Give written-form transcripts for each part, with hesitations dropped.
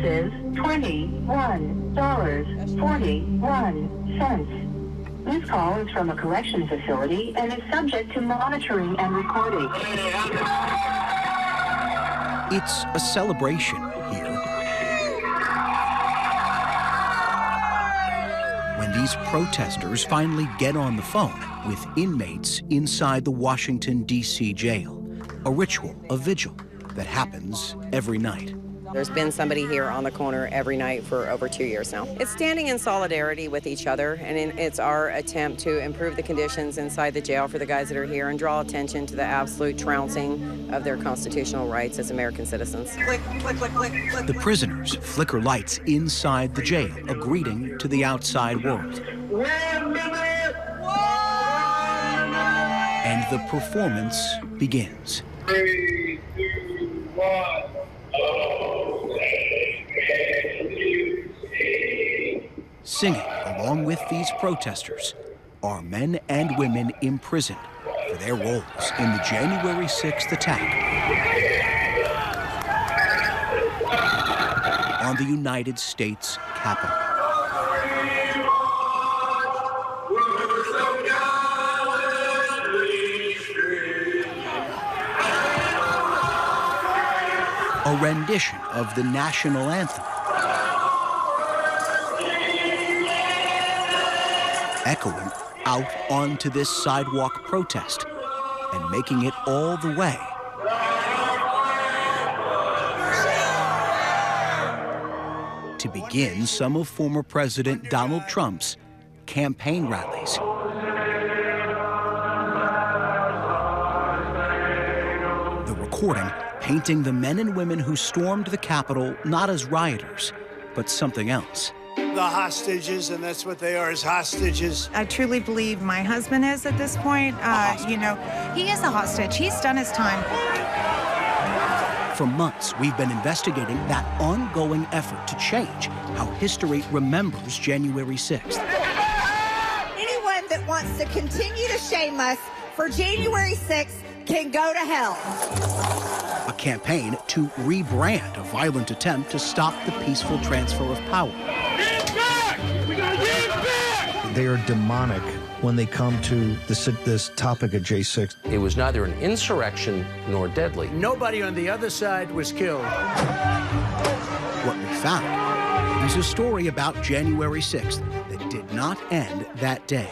balance is $21.41. This call is from a correction facility and is subject to monitoring and recording. It's a celebration here. When these protesters finally get on the phone with inmates inside the Washington, D.C. jail, a ritual, a vigil that happens every night. There's been somebody here on the corner every night for over 2 years now. It's standing in solidarity with each other, and it's our attempt to improve the conditions inside the jail for the guys that are here and draw attention to the absolute trouncing of their constitutional rights as American citizens. Click, click, click, click, click. The prisoners flicker lights inside the jail, a greeting to the outside world. And the performance begins. 3, 2, 1. Singing along with these protesters are men and women imprisoned for their roles in the January 6th attack on the United States Capitol. A rendition of the national anthem, echoing out onto this sidewalk protest and making it all the way to begin some of former President Donald Trump's campaign rallies. The recording painting the men and women who stormed the Capitol not as rioters, but something else. The hostages, and that's what they are, is hostages. I truly believe my husband is at this point. You know, he is a hostage. He's done his time. For months, we've been investigating that ongoing effort to change how history remembers January 6th. Anyone that wants to continue to shame us for January 6th can go to hell. A campaign to rebrand a violent attempt to stop the peaceful transfer of power. Get back! We gotta get back! They are demonic when they come to this topic of J6. It was neither an insurrection nor deadly. Nobody on the other side was killed. What we found is a story about January 6th that did not end that day.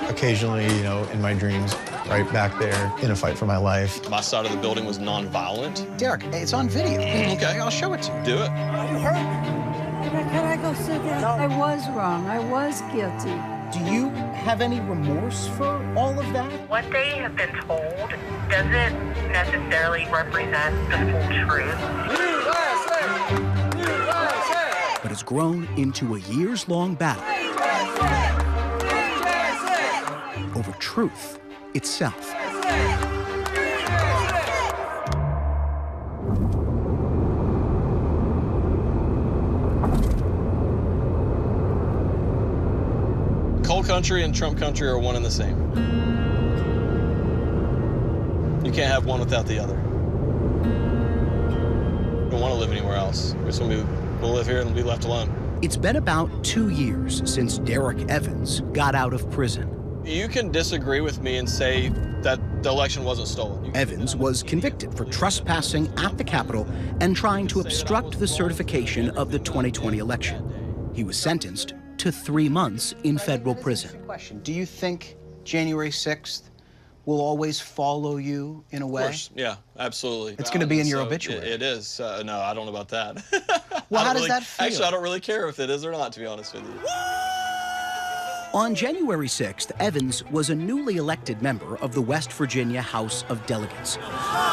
Occasionally, you know, in my dreams, right back there in a fight for my life. My side of the building was non-violent. Derek, it's on video. Okay. I'll show it to you. Do it. Can I go sit down? No. I was wrong. I was guilty. Do you have any remorse for all of that? What they have been told doesn't necessarily represent the full truth. But has grown into a years-long battle over truth itself. Coal country and Trump country are one and the same. You can't have one without the other. We don't want to live anywhere else. We'll live here and be left alone. It's been about 2 years since Derek Evans got out of prison. You can disagree with me and say that the election wasn't stolen. Evans was convicted for trespassing at the Capitol and trying to obstruct the certification of the 2020 election. He was sentenced to 3 months in federal prison. Question: do you think January 6th will always follow you in a way? Of course, yeah, absolutely. It's going to be in your obituary. It is. No, I don't know about that. Well, how does that feel? Actually, I don't really care if it is or not, to be honest with you. On January 6th, Evans was a newly elected member of the West Virginia House of Delegates.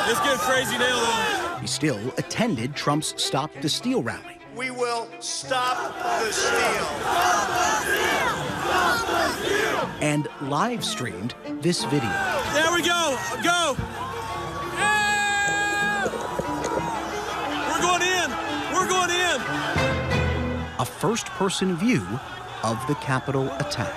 Let's get crazy now, though. He still attended Trump's Stop the Steal rally. We will stop the steal. And live streamed this video. There we go. Go. Yeah! We're going in. We're going in. A first-person view of the Capitol attack.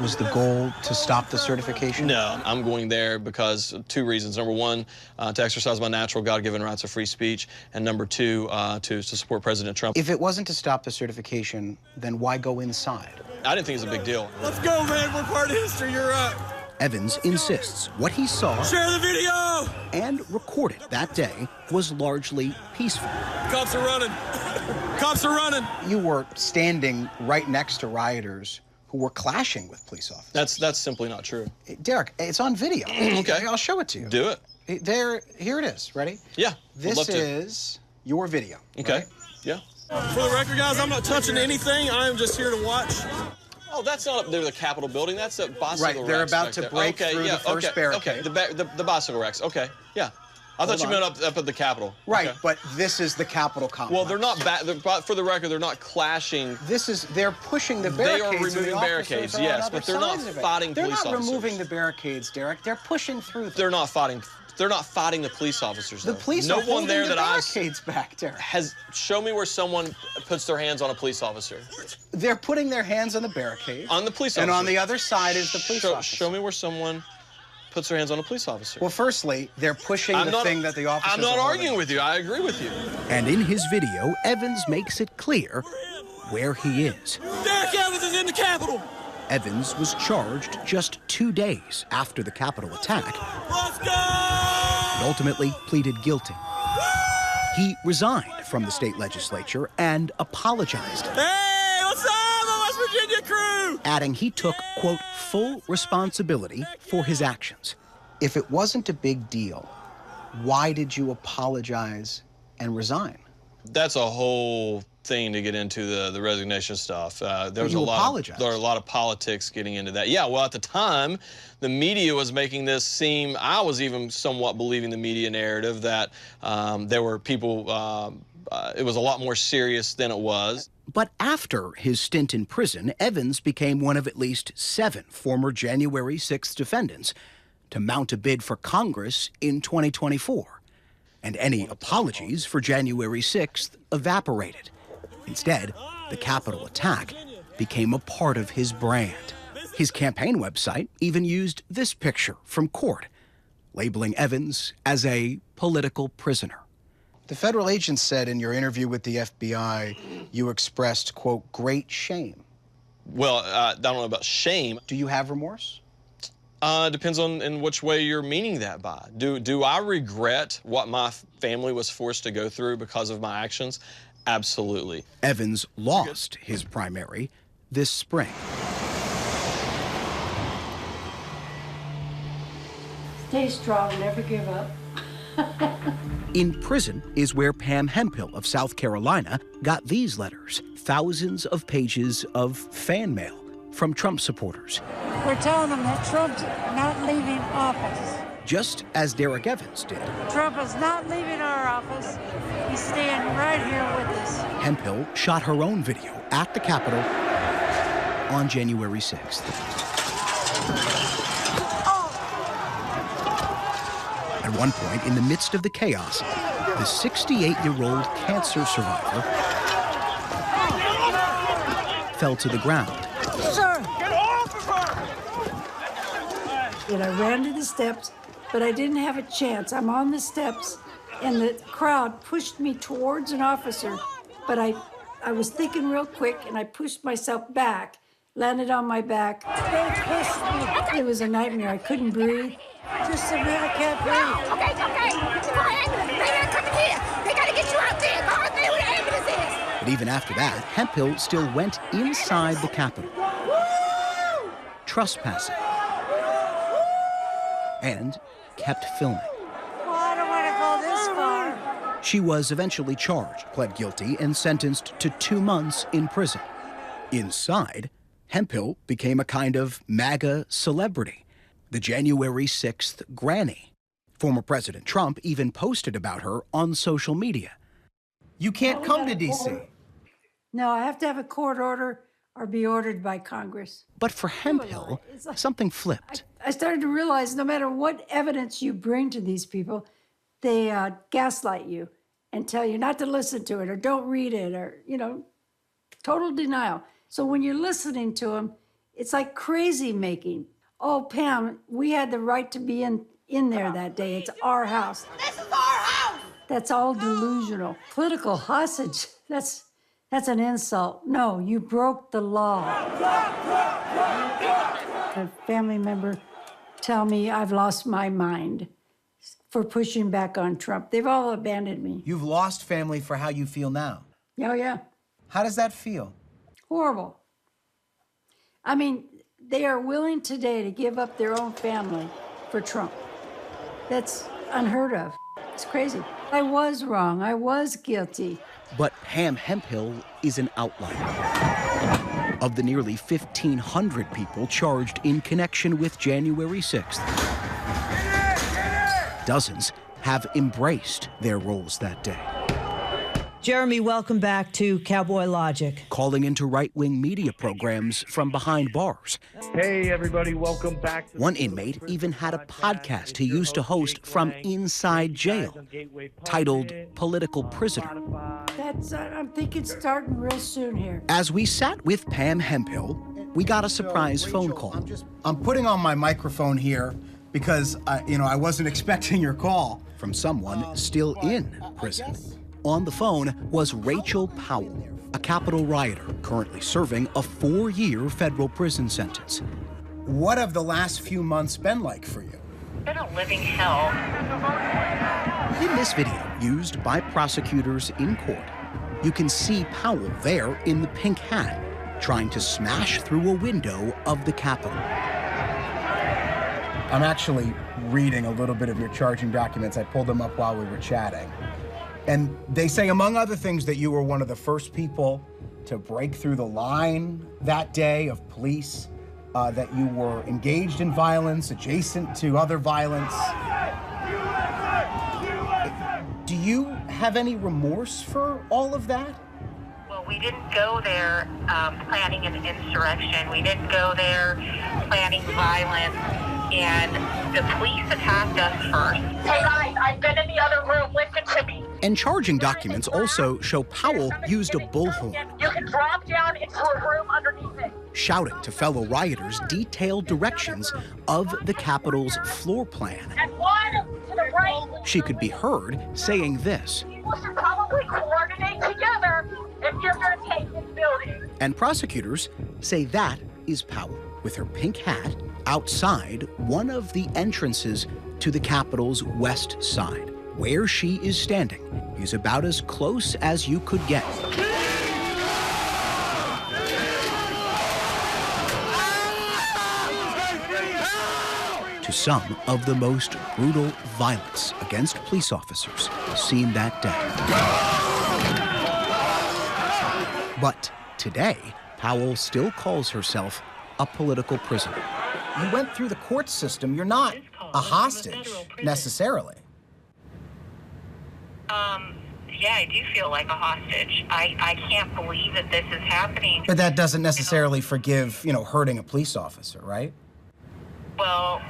Was the goal to stop the certification? No, I'm going there because of two reasons. Number one, to exercise my natural God-given rights of free speech, and number two, to support President Trump. If it wasn't to stop the certification, then why go inside? I didn't think it was a big deal. Let's go, man. We're part of history. You're up. Evans insists what he saw Share the video! and recorded that day was largely peaceful. Cops are running. Cops are running. You were standing right next to rioters who were clashing with police officers. That's simply not true. Derek, it's on video. Okay. I'll show it to you. Do it. Here it is. Ready? Yeah. This is your video. Okay. Right? Yeah. For the record, guys, I'm not touching anything. I am just here to watch. Oh, that's not up there, the Capitol building. That's a bicycle Right, they're racks about back to there. break through the first barricade. Okay, the bicycle racks. Okay, yeah. I thought you meant up at the Capitol. Right, Okay. but this is the Capitol complex. Well, they're not, for the record, they're not clashing. They're pushing the barricades. They are removing and the barricades, officers are on yes, other but they're not sides of it. fighting police officers. They're not removing the barricades, Derek. They're pushing through them. They're not fighting. They're not fighting the police officers. The though. police no are one holding there the that I barricades back, Derek. has show me where someone puts their hands on a police officer. They're putting their hands on the barricade. On the police officer. And on the other side is the police officer. Show me where someone puts their hands on a police officer. Well, firstly, they're pushing thing that the officers I'm not are arguing holding. with you. I agree with you. And in his video, Evans makes it clear where he is. Derek Evans is in the Capitol. Evans was charged just 2 days after the Capitol attack Let's go! and ultimately pleaded guilty. He resigned from the state legislature and apologized, Hey, what's up, my West Virginia crew? adding he took, quote, full responsibility for his actions. If it wasn't a big deal, why did you apologize and resign? That's a whole thing to get into the resignation stuff. There was you a lot. apologized. There are a lot of politics getting into that. Yeah. Well, at the time, the media was making this seem. I was even somewhat believing the media narrative that there were people. It was a lot more serious than it was. But after his stint in prison, Evans became one of at least 7 former January 6th defendants to mount a bid for Congress in 2024. And any apologies for January 6th evaporated. Instead, the Capitol attack became a part of his brand. His campaign website even used this picture from court, labeling Evans as a political prisoner. The federal agent said in your interview with the FBI, you expressed, quote, great shame. Well, I don't know about shame. Do you have remorse? Depends on in which way you're meaning that by. Do I regret what my family was forced to go through because of my actions? Absolutely. Evans lost his primary this spring. Stay strong, never give up. In prison is where Pam Hemphill of South Carolina got these letters, thousands of pages of fan mail from Trump supporters. We're telling them that Trump's not leaving office. Just as Derek Evans did. Trump is not leaving our office. He's staying right here with us. Hemphill shot her own video at the Capitol on January 6th. At one point, in the midst of the chaos, the 68-year-old cancer survivor fell to the ground. Sir! Get off of her! And I ran to the steps, but I didn't have a chance. I'm on the steps, and the crowd pushed me towards an officer, but I was thinking real quick, and I pushed myself back, landed on my back. They pushed me. It was a nightmare. I couldn't breathe. Just a minute, I can't breathe. Okay. They're not coming here. They gotta get you out there. Go out there where the ambulance is. But even after that, Hemphill still went inside the Capitol, trespassing, and kept filming. Well, I don't want to go this far. She was eventually charged, pled guilty, and sentenced to 2 months in prison. Inside, Hemphill became a kind of MAGA celebrity, the January 6th granny. Former President Trump even posted about her on social media. You can't come to D.C. No, I have to have a court order or be ordered by Congress. But for Hemphill, something flipped. I started to realize no matter what evidence you bring to these people, they gaslight you and tell you not to listen to it or don't read it or, total denial. So when you're listening to them, It's like crazy making. Oh, Pam, we had the right to be in there that day. It's our house. This is our house! That's all delusional. Political hostage, that's an insult. No, you broke the law. A family member tell me I've lost my mind for pushing back on Trump. They've all abandoned me. You've lost family for how you feel now. Oh, yeah. How does that feel? Horrible. I mean, they are willing today to give up their own family for Trump. That's unheard of. It's crazy. I was wrong. I was guilty. But Pam Hemphill is an outlier. Of the nearly 1,500 people charged in connection with January 6th, dozens have embraced their roles that day. Jeremy, welcome back to Cowboy Logic. Calling into right-wing media programs from behind bars. Hey, everybody, welcome back. One inmate even had a podcast he used to host from inside jail, titled Political Prisoner. I'm thinking starting real soon here. As we sat with Pam Hemphill, we got a surprise phone call. I'm putting on my microphone here because, I wasn't expecting your call. From someone still in prison. On the phone was Rachel Powell, a Capitol rioter currently serving a 4-year federal prison sentence. What have the last few months been like for you? It's been a living hell. In this video, used by prosecutors in court, you can see Powell there in the pink hat, trying to smash through a window of the Capitol. I'm actually reading a little bit of your charging documents. I pulled them up while we were chatting. And they say, among other things, that you were one of the first people to break through the line that day of police, that you were engaged in violence, adjacent to other violence. Do you have any remorse for all of that? Well, we didn't go there planning an insurrection. We didn't go there planning violence. And the police attacked us first. Hey guys, I've been in the other room. Listen to me. And charging documents also show Powell used a bullhorn. You can drop down into a room underneath it. Shouting to fellow rioters detailed directions of the Capitol's floor plan. And one to the right. She could be heard saying this. People should probably coordinate together if you're going to take this building. And prosecutors say that is Powell, with her pink hat, outside one of the entrances to the Capitol's west side. Where she is standing is about as close as you could get. To some of the most brutal violence against police officers seen that day. But today, Powell still calls herself a political prisoner. You went through the court system. You're not a hostage, necessarily. Yeah, I do feel like a hostage. I can't believe that this is happening. But that doesn't necessarily forgive, hurting a police officer, right? Well,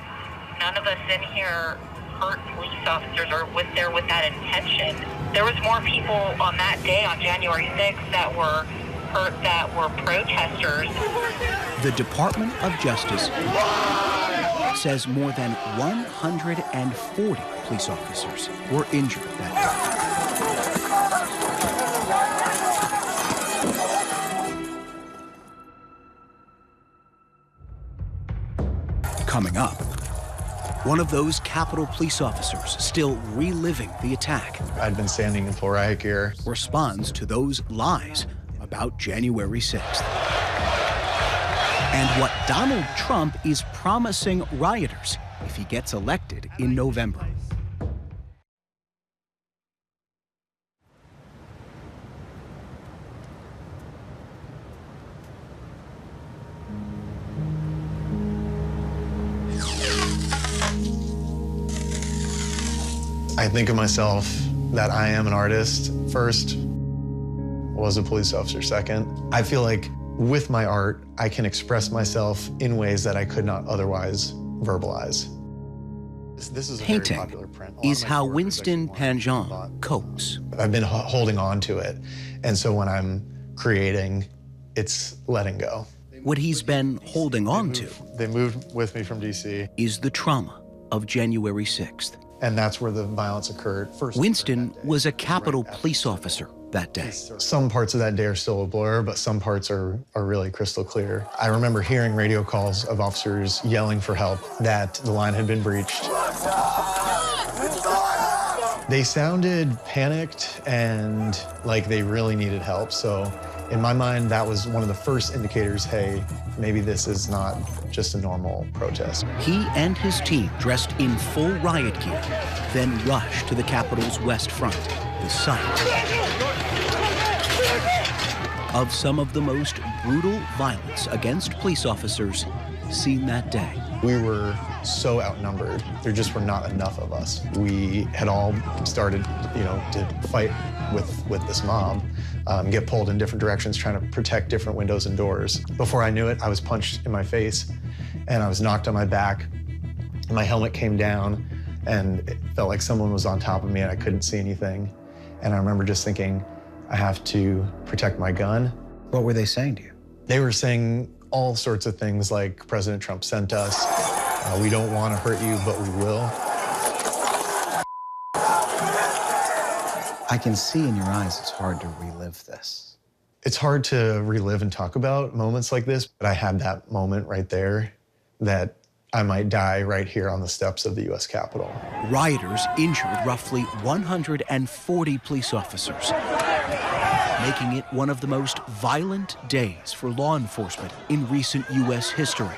none of us in here hurt police officers or was there with that intention. There was more people on that day, on January 6th, that were hurt, that were protesters. The Department of Justice says more than 140 police officers were injured that day. Coming up, one of those Capitol police officers still reliving the attack. I'd been standing in full riot gear. Responds to those lies about January 6th. And what Donald Trump is promising rioters if he gets elected in November. I think of myself that I am an artist first, was a police officer second. I feel like with my art, I can express myself in ways that I could not otherwise verbalize. This is a very popular print. Painting is how Winston Panjan copes. I've been holding on to it, and so when I'm creating, it's letting go. What he's been holding on to They moved with me from D.C. is the trauma of January 6th. And that's where the violence occurred. Winston was a Capitol police officer that day. Some parts of that day are still a blur, but some parts are really crystal clear. I remember hearing radio calls of officers yelling for help, that the line had been breached. They sounded panicked and like they really needed help. So in my mind, that was one of the first indicators, hey, maybe this is not just a normal protest. He and his team, dressed in full riot gear, then rushed to the Capitol's west front, the site of some of the most brutal violence against police officers seen that day. We were so outnumbered. There just were not enough of us. We had all started, to fight with this mob, get pulled in different directions, trying to protect different windows and doors. Before I knew it, I was punched in my face, and I was knocked on my back. My helmet came down, and it felt like someone was on top of me, and I couldn't see anything. And I remember just thinking, I have to protect my gun. What were they saying to you? They were saying all sorts of things like President Trump sent us. We don't want to hurt you, but we will. I can see in your eyes it's hard to relive this. It's hard to relive and talk about moments like this, but I had that moment right there that I might die right here on the steps of the U.S. Capitol. Rioters injured roughly 140 police officers, making it one of the most violent days for law enforcement in recent U.S. history.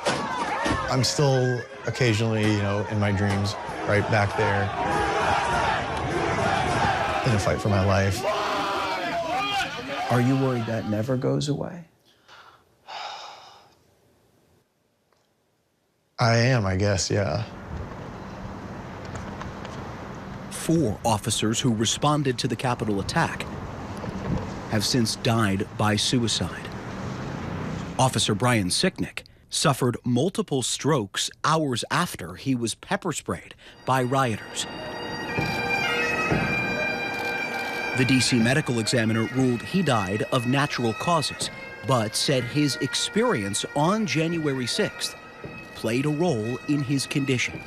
I'm still occasionally, in my dreams, right back there in a fight for my life. Are you worried that never goes away? I am, I guess, yeah. 4 officers who responded to the Capitol attack have since died by suicide. Officer Brian Sicknick suffered multiple strokes hours after he was pepper sprayed by rioters. The D.C. medical examiner ruled he died of natural causes, but said his experience on January 6th played a role in his condition.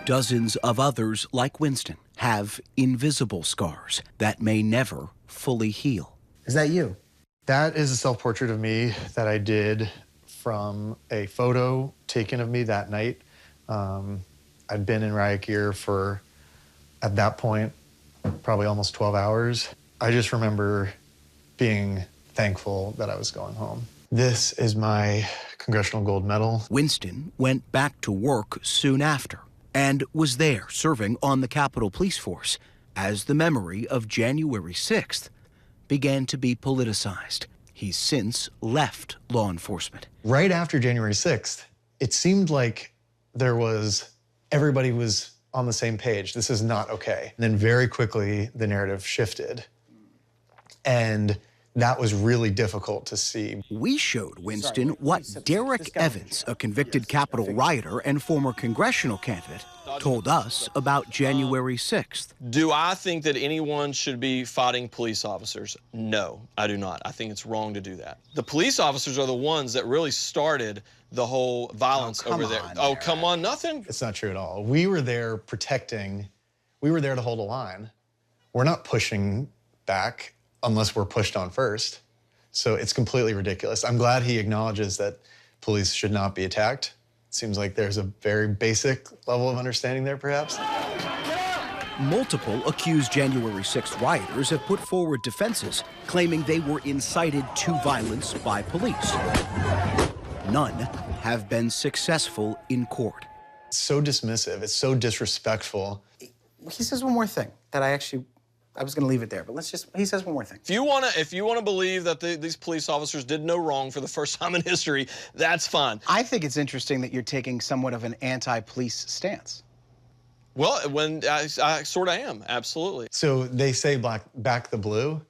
Dozens of others like Winston have invisible scars that may never fully heal. Is that you? That is a self-portrait of me that I did from a photo taken of me that night. I'd been in riot gear for, at that point, probably almost 12 hours. I just remember being thankful that I was going home. This is my Congressional Gold Medal. Winston went back to work soon after and was there serving on the Capitol Police Force as the memory of January 6th began to be politicized. He's since left law enforcement. Right after January 6th, it seemed like everybody was on the same page. This is not okay. And then very quickly, the narrative shifted. And that was really difficult to see. We showed Winston what Derek Evans, a convicted Capitol rioter and former congressional candidate, told us about January 6th. Do I think that anyone should be fighting police officers? No, I do not. I think it's wrong to do that. The police officers are the ones that really started the whole violence over there. Oh, come on, nothing. It's not true at all. We were there protecting. We were there to hold a line. We're not pushing back unless we're pushed on first. So it's completely ridiculous. I'm glad he acknowledges that police should not be attacked. It seems like there's a very basic level of understanding there, perhaps. Multiple accused January 6th rioters have put forward defenses claiming they were incited to violence by police. None have been successful in court. It's so dismissive. It's so disrespectful. He says one more thing that I was going to leave it there, but he says one more thing. If you want to believe that these police officers did no wrong for the first time in history, that's fine. I think it's interesting that you're taking somewhat of an anti-police stance. Well, when I sort of am, absolutely. So they say back the blue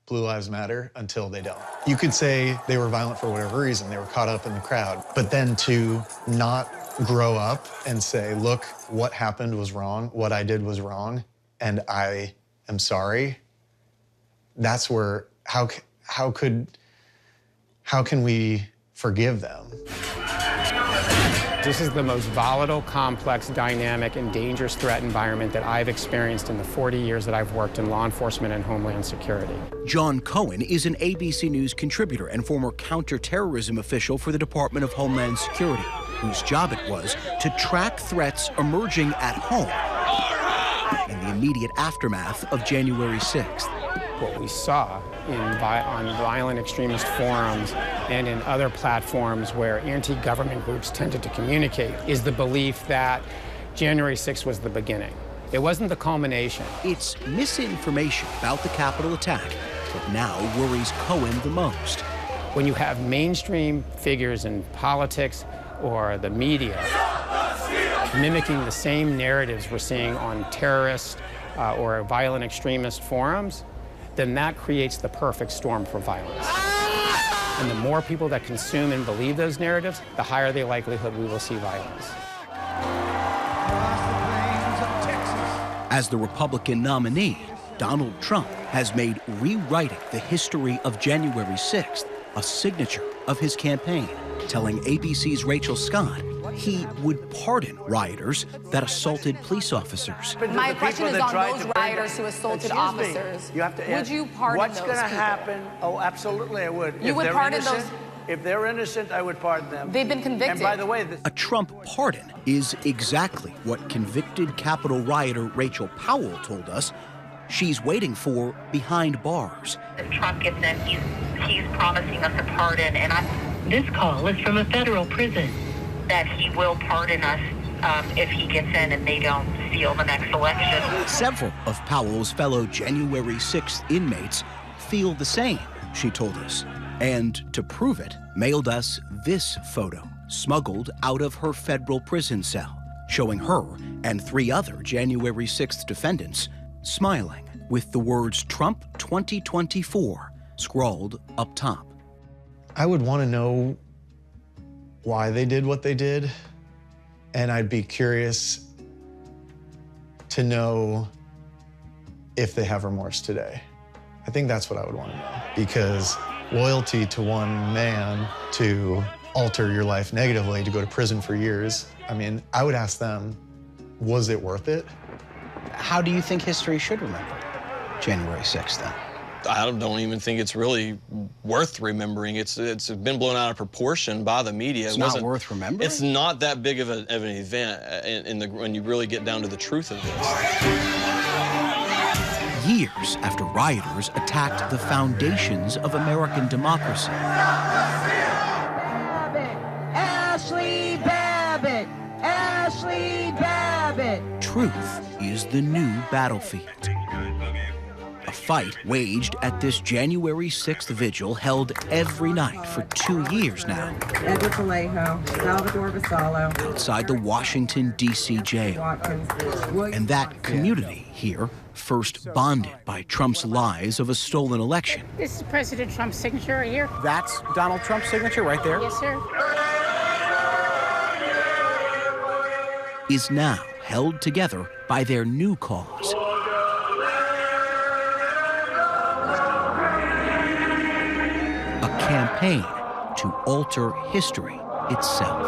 lives matter, until they don't. You could say they were violent for whatever reason, they were caught up in the crowd, but then to not grow up and say, look, what happened was wrong, what I did was wrong, and I am sorry. That's where, how can we forgive them. This is the most volatile, complex, dynamic, and dangerous threat environment that I've experienced in the 40 years that I've worked in law enforcement and homeland security. John Cohen is an ABC News contributor and former counterterrorism official for the Department of Homeland Security, whose job it was to track threats emerging at home in the immediate aftermath of January 6th. What we saw on violent extremist forums and in other platforms where anti-government groups tended to communicate is the belief that January 6th was the beginning. It wasn't the culmination. It's misinformation about the Capitol attack that now worries Cohen the most. When you have mainstream figures in politics or the media mimicking the same narratives we're seeing on terrorist or violent extremist forums, then that creates the perfect storm for violence. And the more people that consume and believe those narratives, the higher the likelihood we will see violence. As the Republican nominee, Donald Trump has made rewriting the history of January 6th a signature of his campaign, telling ABC's Rachel Scott he would pardon rioters that assaulted police officers. My question is on those rioters who assaulted officers. You have to would you pardon what's those going to people? happen? Oh, absolutely, I would. You would pardon those? If they're innocent, I would pardon them. They've been convicted. And by the way, a Trump pardon is exactly what convicted Capitol rioter Rachel Powell told us she's waiting for behind bars. If Trump gets in, he's promising us a pardon, and this call is from a federal prison. That he will pardon us if he gets in and they don't steal the next election. Several of Powell's fellow January 6th inmates feel the same, she told us, and to prove it, mailed us this photo, smuggled out of her federal prison cell, showing her and 3 other January 6th defendants smiling with the words Trump 2024 scrawled up top. I would want to know why they did what they did, and I'd be curious to know if they have remorse today. I think that's what I would want to know, because loyalty to one man to alter your life negatively, to go to prison for years, I mean, I would ask them, was it worth it? How do you think history should remember January 6th then? I don't even think it's really worth remembering. It's been blown out of proportion by the media. It's not worth remembering? It's not that big of an event when you really get down to the truth of this. Years after rioters attacked the foundations of American democracy. Ashley Babbitt! Ashley Babbitt! Truth is the new battlefield. A fight waged at this January 6th vigil held every night for 2 years now. Edward Vallejo, Salvador Vassallo. Outside the Washington, D.C. jail. And that community here, first bonded by Trump's lies of a stolen election. This is President Trump's signature right here. That's Donald Trump's signature right there? Yes, sir. Is now held together by their new cause. A campaign to alter history itself.